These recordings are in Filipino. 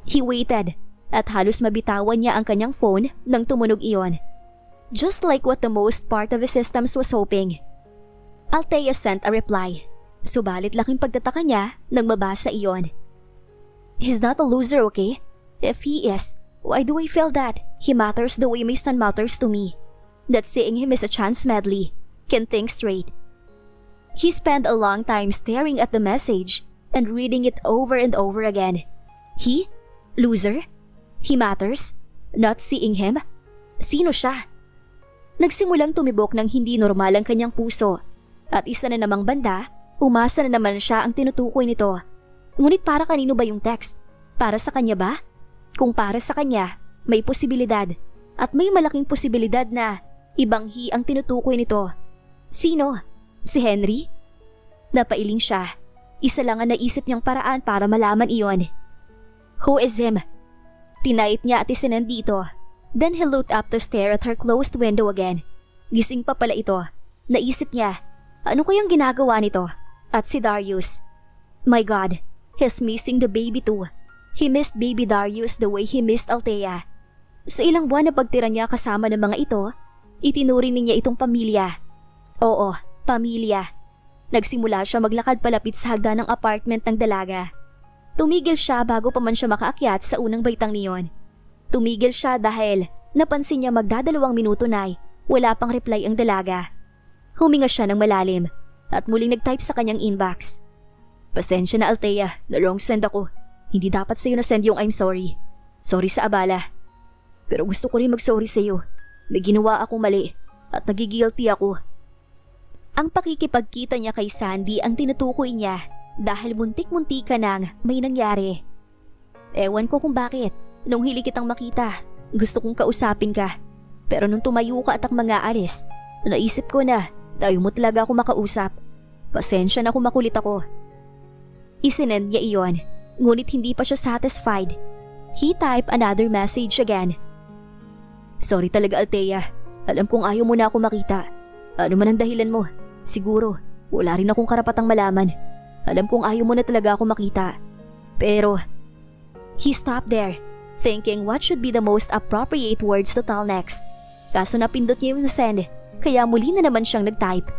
He waited at halos mabitawan niya ang kanyang phone nang tumunog iyon. Just like what the most part of his systems was hoping. Althea sent a reply. Subalit laking pagtataka niya nang mabasa iyon. He's not a loser, okay? If he is, why do I feel that he matters the way my son matters to me? That seeing him is a chance medley. Can't think straight. He spent a long time staring at the message and reading it over and over again. He? Loser? He matters? Not seeing him? Sino siya? Nagsimulang tumibok ng hindi normal ang kanyang puso at isa na namang banda, umasa na naman siya ang tinutukoy nito. Ngunit para kanino ba yung text? Para sa kanya ba? Kung para sa kanya, may posibilidad at may malaking posibilidad na ibang he ang tinutukoy nito. Sino? Si Henry? Napailing siya. Isa lang ang naisip niyang paraan para malaman iyon. Who is him? Tinayip niya at isinend dito. Then he looked up to stare at her closed window again. Gising pa pala ito. Naisip niya, ano kayang ginagawa nito? At si Darius. My God, he's missing the baby too. He missed baby Darius the way he missed Althea. Sa ilang buwan na pagtira niya kasama ng mga ito, itinuring niya itong pamilya. Oo, pamilya. Nagsimula siya maglakad palapit sa hagdan ng apartment ng dalaga. Tumigil siya bago pa man siya makaakyat sa unang baitang niyon. Tumigil siya dahil napansin niya magdadalawang minuto na wala pang reply ang dalaga. Huminga siya ng malalim at muling nag-type sa kanyang inbox. Pasensya na Althea, na-wrong send ako. Hindi dapat sa'yo na-send yung I'm sorry. Sorry sa abala. Pero gusto ko rin mag-sorry sa'yo. May ginawa akong mali at nagigilty ako. Ang pakikipagkita niya kay Sandy ang tinutukoy niya dahil muntik-muntika nang may nangyari. Ewan ko kung bakit. Nung hili kitang makita, gusto kong kausapin ka. Pero nung tumayo ka at ang mga alis, naisip ko na tayo mo talaga ako makausap. Pasensya na kung makulit ako. Isinend niya iyon, ngunit hindi pa siya satisfied. He typed another message again. Sorry talaga Althea, alam kong ayaw mo na ako makita. Ano man ang dahilan mo, siguro wala rin akong karapatang malaman. Alam kong ayaw mo na talaga ako makita. Pero, he stopped there, thinking what should be the most appropriate words to tell next. Kaso napindot niya yung send, kaya muli na naman siyang nag-type.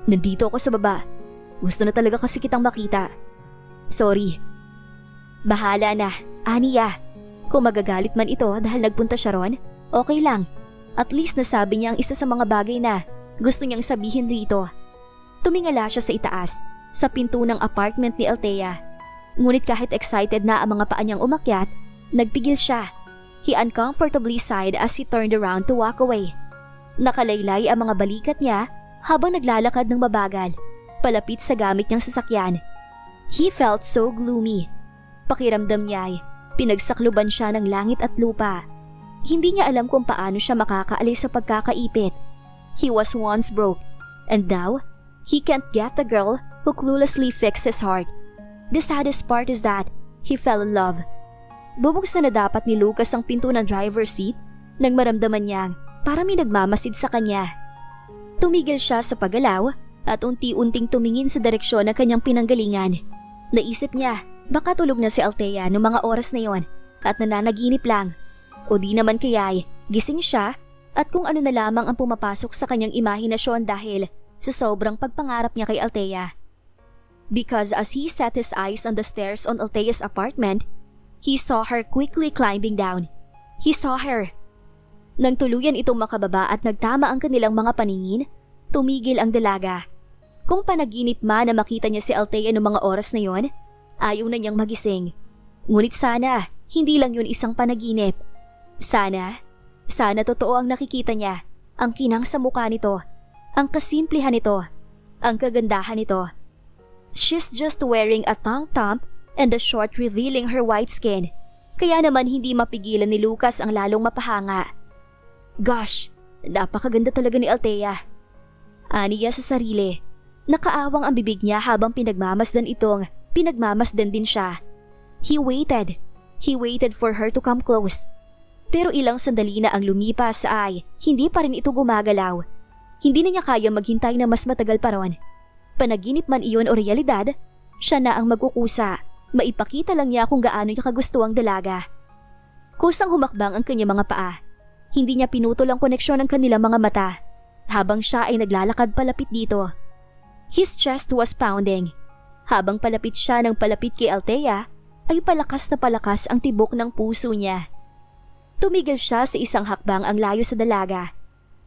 Nandito ako sa baba. Gusto na talaga kasi kitang makita. Sorry. Bahala na, Aniya. Kung magagalit man ito dahil nagpunta siya ron, okay lang. At least nasabi niya ang isa sa mga bagay na gusto niyang sabihin rito. Tumingala siya sa itaas, sa pinto ng apartment ni Althea. Ngunit kahit excited na ang mga paa niyang umakyat, nagpigil siya. He uncomfortably sighed as he turned around to walk away. Nakalaylay ang mga balikat niya habang naglalakad ng mabagal, palapit sa gamit niyang sasakyan. He felt so gloomy. Pakiramdam niya ay pinagsakluban siya ng langit at lupa. Hindi niya alam kung paano siya makakaalis sa pagkakaipit. He was once broke, and now, he can't get the girl who cluelessly fixed his heart. The saddest part is that he fell in love. Bubuksan na dapat ni Lucas ang pinto ng driver's seat nang maramdaman niyang para may nagmamasid sa kanya. Tumigil siya sa paggalaw at unti-unting tumingin sa direksyon ng kanyang pinanggalingan. Naisip niya, baka tulog na si Althea noong mga oras na yon at nananaginip lang. O di naman kaya'y gising siya at kung ano na lamang ang pumapasok sa kanyang imahinasyon dahil sa sobrang pagpangarap niya kay Althea. Because as he set his eyes on the stairs on Althea's apartment, he saw her quickly climbing down. He saw her. Nang tuluyan itong makababa at nagtama ang kanilang mga paningin, tumigil ang dalaga. Kung panaginip man na makita niya si Althea noong mga oras na yon, ayaw na niyang magising. Ngunit sana, hindi lang yun isang panaginip. Sana totoo ang nakikita niya, ang kinang sa mukha nito, ang kasimplihan nito, ang kagandahan nito. She's just wearing a tank top and a short revealing her white skin, kaya naman hindi mapigilan ni Lucas ang lalong mapahanga. Gosh, napakaganda talaga ni Althea. Aniya sa sarili. Nakaawang ang bibig niya habang pinagmamasdan din siya. He waited for her to come close. Pero ilang sandali na ang lumipas ay hindi pa rin ito gumagalaw. Hindi na niya kaya maghintay na mas matagal pa ron. Panaginip man iyon o realidad, siya na ang magkukusa Maipakita lang niya kung gaano niya kagusto ang dalaga. Kusang humakbang ang kanyang mga paa. Hindi niya pinutol ang koneksyon ng kanilang mga mata habang siya ay naglalakad palapit dito. His chest was pounding. Habang palapit siya ng palapit kay Althea, ay palakas na palakas ang tibok ng puso niya. Tumigil siya sa isang hakbang ang layo sa dalaga.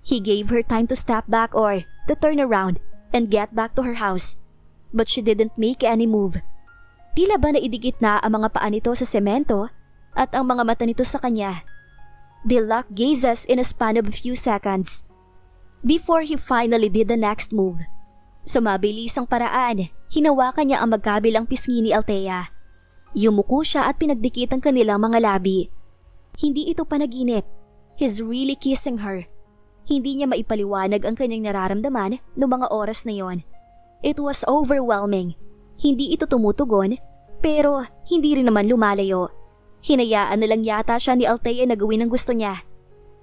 He gave her time to step back or to turn around and get back to her house. But she didn't make any move. Tila ba naidikit na ang mga paa nito sa semento at ang mga mata nito sa kanya. They locked gazes in a span of a few seconds before he finally did the next move. Sa mabilisang paraan, hinawakan niya ang magkabilang pisngi ni Althea. Yumuko siya at pinagdikit ang kanilang mga labi. Hindi ito panaginip. He's really kissing her. Hindi niya maipaliwanag ang kanyang nararamdaman noong mga oras na yon. It was overwhelming. Hindi ito tumutugon, pero hindi rin naman lumalayo. Hinayaan na lang yata siya ni Althea na gawin ang gusto niya.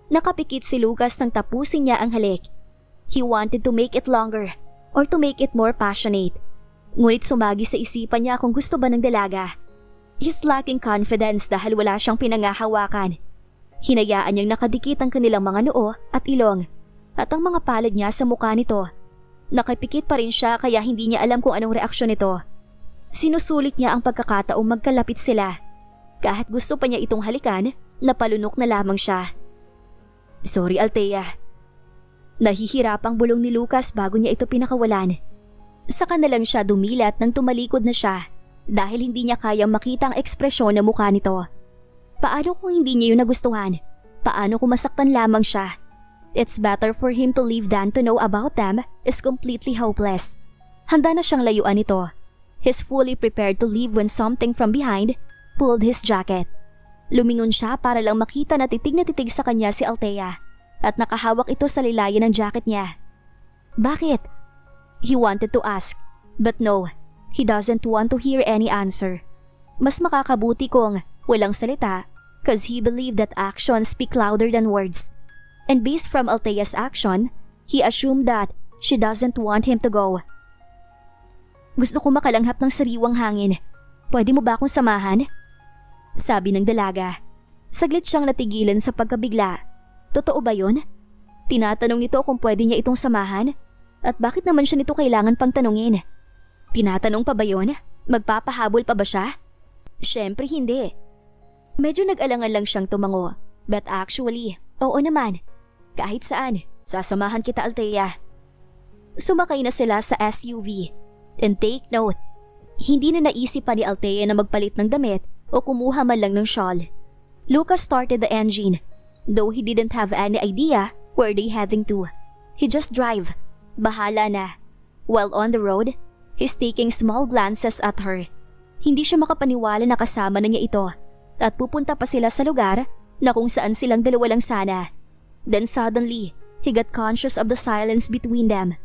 Nakapikit si Lucas nang tapusin niya ang halik. He wanted to make it longer or to make it more passionate. Ngunit sumagi sa isipan niya kung gusto ba ng dalaga. He's lacking confidence dahil wala siyang pinangahawakan. Hinayaan niyang nakadikit ang kanilang mga noo at ilong at ang mga palad niya sa mukha nito. Nakapikit pa rin siya kaya hindi niya alam kung anong reaksyon nito. Sinusulit niya ang pagkakataong magkalapit sila. Kahit gusto pa niya itong halikan, napalunok na lamang siya. Sorry Althea. Nahihirapang bulong ni Lucas bago niya ito pinakawalan. Saka na lang siya dumilat nang tumalikod na siya dahil hindi niya kayang makita ang ekspresyon ng mukha nito. Paano kung hindi niya yun nagustuhan? Paano kung masaktan lamang siya? It's better for him to leave than to know about them is completely hopeless. Handa na siyang layuan ito. He's fully prepared to leave when something from behind pulled his jacket. Lumingon siya para lang makita na titig sa kanya si Althea at nakahawak ito sa lilayan ng jacket niya. Bakit? He wanted to ask, but no, he doesn't want to hear any answer. Mas makakabuti kung walang salita cause he believed that actions speak louder than words. And based from Althea's action, he assumed that she doesn't want him to go. Gusto ko makalanghap ng sariwang hangin. Pwede mo ba akong samahan? Sabi ng dalaga. Saglit siyang natigilan sa pagkabigla. Totoo ba yun? Tinatanong nito kung pwede niya itong samahan at bakit naman siya nito kailangan pang tanungin. Tinatanong pa ba yun? Magpapahabol pa ba siya? Siyempre hindi. Medyo nag-alangan lang siyang tumango, but actually, oo naman. Kahit saan, sasamahan kita Althea. Sumakay na sila sa SUV. And take note, hindi na naisip pa ni Althea na magpalit ng damit o kumuha man lang ng shawl. Lucas started the engine, though he didn't have any idea where they heading to. He just drive. Bahala na. While on the road, he's taking small glances at her. Hindi siya makapaniwala na kasama na niya ito at pupunta pa sila sa lugar na kung saan silang dalawa lang sana. Then suddenly, he got conscious of the silence between them.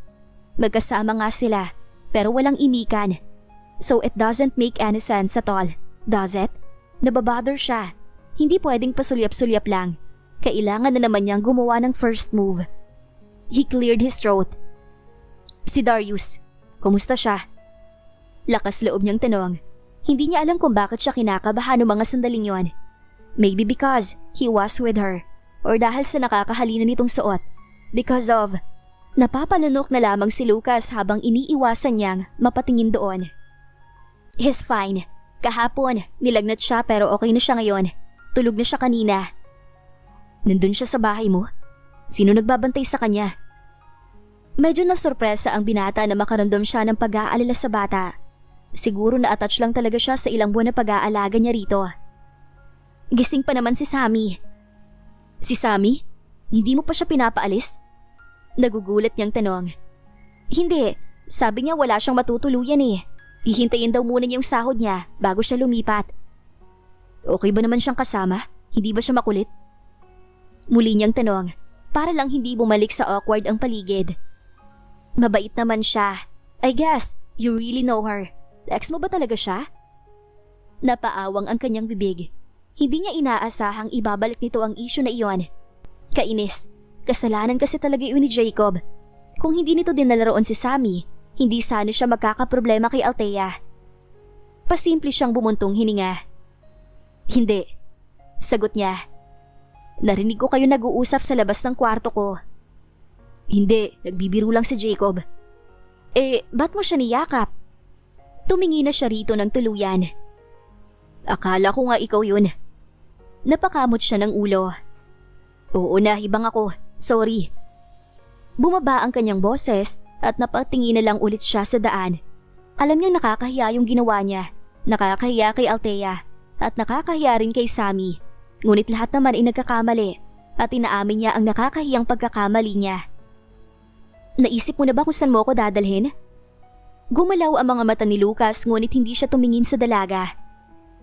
Magkasama nga sila pero walang imikan. So it doesn't make any sense at all, does it? Nababother siya. Hindi pwedeng pasulyap-sulyap lang. Kailangan na naman niyang gumawa ng first move. He cleared his throat. Si Darius, kumusta siya? Lakas loob niyang tanong. Hindi niya alam kung bakit siya kinakabahan ng mga sandaling yon. Maybe because he was with her or dahil sa nakakahalina nitong suot. Because of... Napapalunok na lamang si Lucas habang iniiwasan niyang mapatingin doon. He's fine. Kahapon, nilagnat siya pero okay na siya ngayon. Tulog na siya kanina. Nandun siya sa bahay mo? Sino nagbabantay sa kanya? Medyo nasurpresa ang binata na makaramdam siya ng pag-aalala sa bata. Siguro na-attach lang talaga siya sa ilang buwan na pag-aalaga niya rito. Gising pa naman si Sammy. Si Sammy? Hindi mo pa siya pinapaalis? Nagugulat niyang tanong. Hindi, sabi niya wala siyang matutuluyan eh. Hihintayin daw muna niya yung sahod niya bago siya lumipat. Okay ba naman siyang kasama? Hindi ba siya makulit? Muli niyang tanong, para lang hindi bumalik sa awkward ang paligid. Mabait naman siya. I guess, you really know her. Ex mo ba talaga siya? Napaawang ang kanyang bibig. Hindi niya inaasahang ibabalik nito ang issue na iyon. Kainis. Kasalanan kasi talaga yun ni Jacob. Kung hindi nito dinala roon si Sammy, hindi sana siya magkakaproblema kay Althea. Pasimple siyang bumuntong hininga. Hindi, sagot niya. Narinig ko kayo nag-uusap sa labas ng kwarto ko. Hindi, nagbibiro lang si Jacob. Ba't mo siya niyakap? Tumingin na siya rito ng tuluyan. Akala ko nga ikaw yun. Napakamot siya ng ulo. Oo na, hibang ako. Sorry. Bumaba ang kanyang boses at napatingin na lang ulit siya sa daan. Alam niyang nakakahiya yung ginawa niya. Nakakahiya kay Althea at nakakahiya rin kay Sammy. Ngunit lahat naman ay nagkakamali at inaamin niya ang nakakahiyang pagkakamali niya. Naisip mo na ba kung saan mo ako dadalhin? Gumalaw ang mga mata ni Lucas ngunit hindi siya tumingin sa dalaga.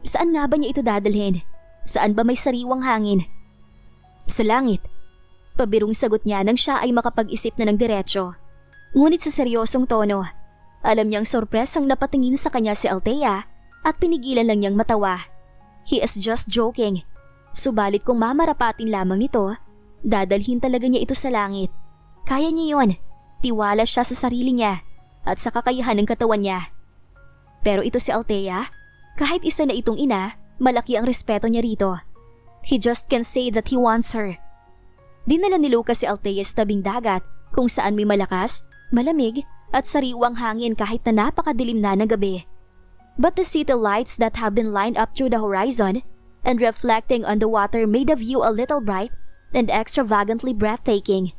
Saan nga ba niya ito dadalhin? Saan ba may sariwang hangin? Sa langit. Pabirong sagot niya nang siya ay makapag-isip na ng diretsyo. Ngunit sa seryosong tono, alam niyang sorpresang napatingin sa kanya si Althea at pinigilan lang niyang matawa. He is just joking. Subalit kung mamarapatin lamang nito, dadalhin talaga niya ito sa langit. Kaya niya yon. Tiwala siya sa sarili niya at sa kakayahan ng katawan niya. Pero ito si Althea, kahit isa na itong ina, malaki ang respeto niya rito. He just can say that he wants her. Dinala ni Lucas si Althea sa tabing dagat kung saan may malakas, malamig at sariwang hangin kahit na napakadilim na ng gabi. But the city lights that have been lined up through the horizon and reflecting on the water made the view a little bright and extravagantly breathtaking.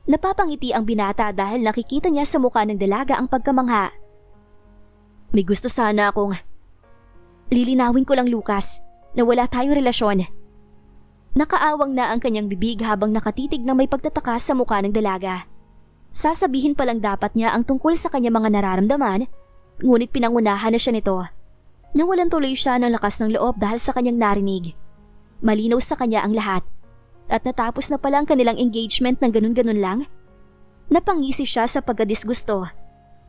Napapangiti ang binata dahil nakikita niya sa mukha ng dalaga ang pagkamangha. May gusto sana akong... Lilinawin ko lang, Lucas, na wala tayong relasyon. Nakaawang na ang kanyang bibig habang nakatitig na may pagtataka sa mukha ng dalaga. Sasabihin pa lang dapat niya ang tungkol sa kanyang mga nararamdaman, ngunit pinangunahan na siya nito. Nawalan tuloy siya ng lakas ng loob dahil sa kanyang narinig. Malinaw sa kanya ang lahat. At natapos na pala ang kanilang engagement ng ganun-ganun lang. Napangisi siya sa pagkadisgusto.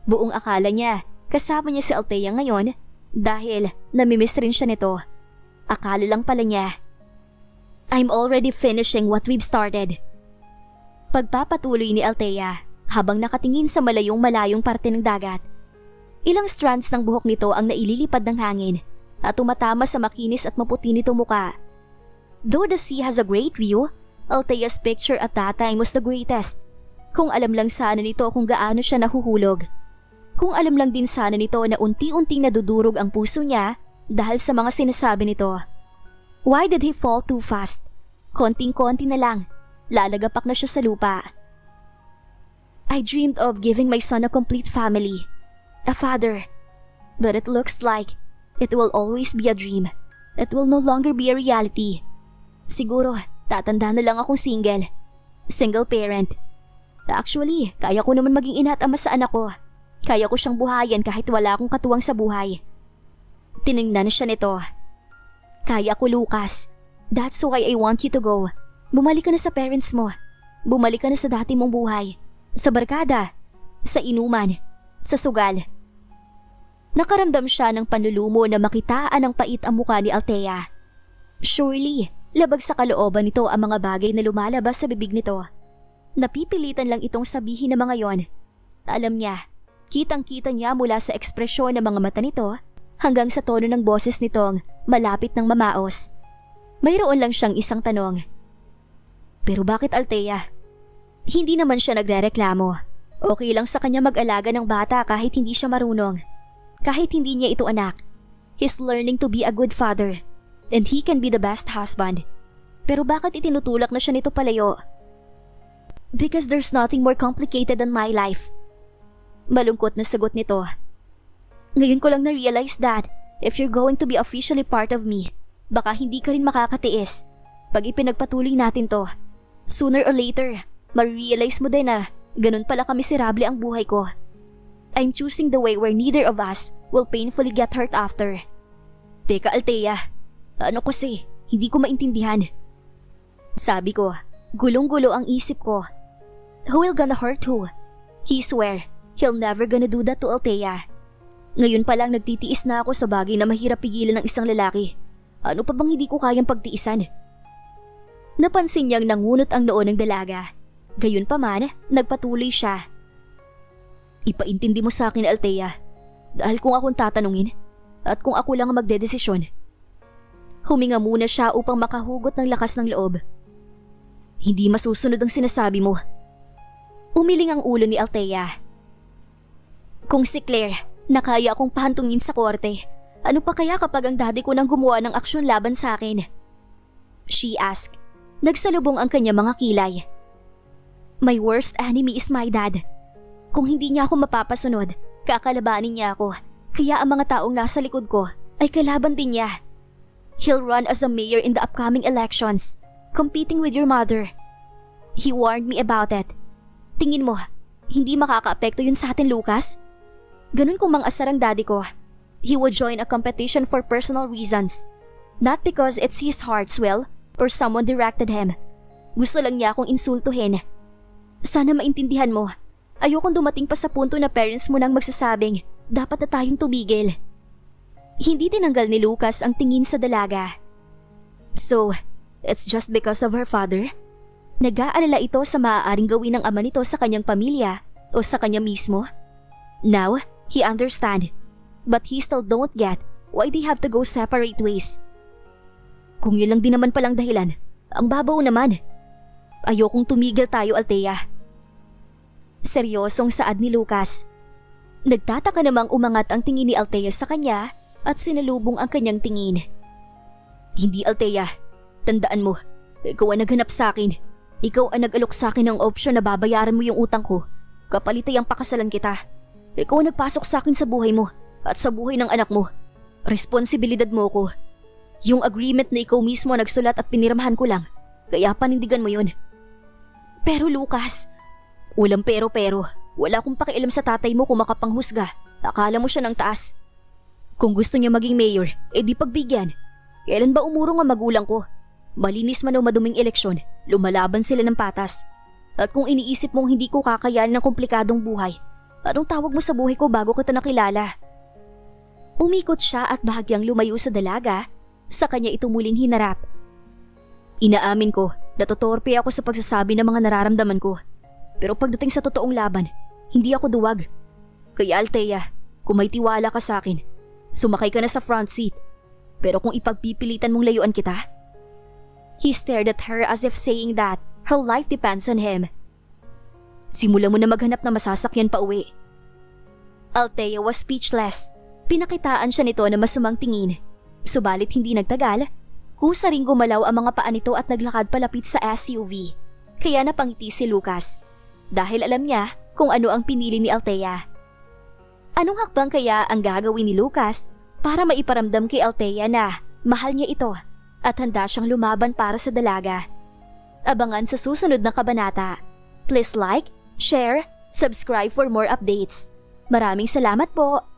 Buong akala niya, kasama niya si Althea ngayon dahil namimiss rin siya nito. Akala lang pala niya. I'm already finishing what we've started. Pagpapatuloy ni Althea habang nakatingin sa malayong parte ng dagat. Ilang strands ng buhok nito ang naililipad ng hangin at tumatama sa makinis at maputi nitong muka. Though the sea has a great view, Althea's picture at that time was the greatest. Kung alam lang sana nito kung gaano siya nahuhulog. Kung alam lang din sana nito na unti-unting nadudurog ang puso niya dahil sa mga sinasabi nito. Why did he fall too fast? Konting-konti na lang, lalagapak na siya sa lupa. I dreamed of giving my son a complete family, a father. But it looks like it will always be a dream. It will no longer be a reality. Siguro, tatanda na lang akong single. Single parent. Actually, kaya ko naman maging ina at ama sa anak ko. Kaya ko siyang buhayin kahit wala akong katuwang sa buhay. Tiningnan siya nito. Kaya ko, Lucas. That's why I want you to go. Bumalik ka na sa parents mo. Bumalik ka na sa dati mong buhay. Sa barkada. Sa inuman. Sa sugal. Nakaramdam siya ng panlulumo na makitaan ng pait ang mukha ni Althea. Surely, labag sa kalooban nito ang mga bagay na lumalabas sa bibig nito. Napipilitan lang itong sabihin ng mga yon. Alam niya, kitang-kita niya mula sa ekspresyon ng mga mata nito hanggang sa tono ng boses nitong malapit ng mamaos. Mayroon lang siyang isang tanong. Pero bakit Althea? Hindi naman siya nagrereklamo. Okay lang sa kanya mag-alaga ng bata kahit hindi siya marunong. Kahit hindi niya ito anak. He's learning to be a good father. And he can be the best husband. Pero bakit itinutulak na siya nito palayo? Because there's nothing more complicated than my life. Malungkot na sagot nito. Ngayon ko lang na-realize that if you're going to be officially part of me, baka hindi ka rin makakatiis. Pag ipinagpatuloy natin to, sooner or later, ma-realize mo din na ganun pala kamiserable ang buhay ko. I'm choosing the way where neither of us will painfully get hurt after. Teka Althea, ano kasi, hindi ko maintindihan. Sabi ko, gulong-gulo ang isip ko. Who will gonna hurt who? He swear, he'll never gonna do that to Althea. Ngayon pa lang nagtitiis na ako sa bagay na mahirap pigilan ng isang lalaki. Ano pa bang hindi ko kayang pagtiisan? Napansin niyang nangunot ang noo ng dalaga. Gayun pa man, nagpatuloy siya. Ipaintindi mo sa akin, Althea. Dahil kung akong tatanungin, at kung ako lang ang magdedesisyon. Huminga muna siya upang makahugot ng lakas ng loob. Hindi masusunod ang sinasabi mo. Umiling ang ulo ni Althea. Kung si Claire, nakaya akong pahantungin sa korte, ano pa kaya kapag ang daddy ko nang gumawa ng aksyon laban sa akin? She asked. Nagsalubong ang kanya mga kilay. My worst enemy is my dad. Kung hindi niya ako mapapasunod, kakalabanin niya ako. Kaya ang mga taong nasa likod ko ay kalaban din niya. He'll run as a mayor in the upcoming elections, competing with your mother. He warned me about it. Tingin mo, hindi makakaapekto yun sa atin, Lucas? Ganun kung mang-asar ang daddy ko. He would join a competition for personal reasons. Not because it's his heart's will or someone directed him. Gusto lang niya akong insultuhin. Sana maintindihan mo. Ayokong dumating pa sa punto na parents mo nang magsasabing, dapat na tayong tumigil. Hindi tinanggal ni Lucas ang tingin sa dalaga. So, it's just because of her father? Nag-aalala ito sa maaaring gawin ng ama nito sa kanyang pamilya o sa kanya mismo? Now, he understand. But he still don't get why they have to go separate ways. Kung yun lang din naman palang dahilan, ang babaw naman. Ayokong tumigil tayo, Althea. Seryosong saad ni Lucas. Nagtataka namang umangat ang tingin ni Althea sa kanya at sinalubong ang kanyang tingin. Hindi, Althea. Tandaan mo, ikaw ang naghanap sa akin. Ikaw ang nag-alok sa akin ng opsyon na babayaran mo yung utang ko. Kapalit ay ang pakasalan kita. Ikaw ang nagpasok sa akin sa buhay mo at sa buhay ng anak mo. Responsibilidad mo ko. Yung agreement na ikaw mismo nagsulat at pinirmahan ko lang. Kaya panindigan mo yun. Pero Lucas, walang pero. Wala akong pakialam sa tatay mo kung makapanghusga. Akala mo siya ng taas. Kung gusto niya maging mayor, di pagbigyan. Kailan ba umurong ang magulang ko? Malinis man o maduming eleksyon, lumalaban sila ng patas. At kung iniisip mong hindi ko kakayanin ng komplikadong buhay, anong tawag mo sa buhay ko bago kita nakilala? Umikot siya at bahagyang lumayo sa dalaga, sa kanya ito muling hinarap. Inaamin ko, natotorpe ako sa pagsasabi ng mga nararamdaman ko. Pero pagdating sa totoong laban, hindi ako duwag. Kaya Althea, kung may tiwala ka sa akin, sumakay ka na sa front seat. Pero kung ipagpipilitan mong layuan kita? He stared at her as if saying that her life depends on him. Simula mo na maghanap na masasakyan pa uwi. Althea was speechless. Pinakitaan siya nito na masamang tingin. Subalit hindi nagtagal, kusa ring gumalaw ang mga paa nito at naglakad palapit sa SUV. Kaya napangiti si Lucas. Dahil alam niya kung ano ang pinili ni Althea. Anong hakbang kaya ang gagawin ni Lucas para maiparamdam kay Althea na mahal niya ito at handa siyang lumaban para sa dalaga? Abangan sa susunod na kabanata. Please like, share, subscribe for more updates. Maraming salamat po!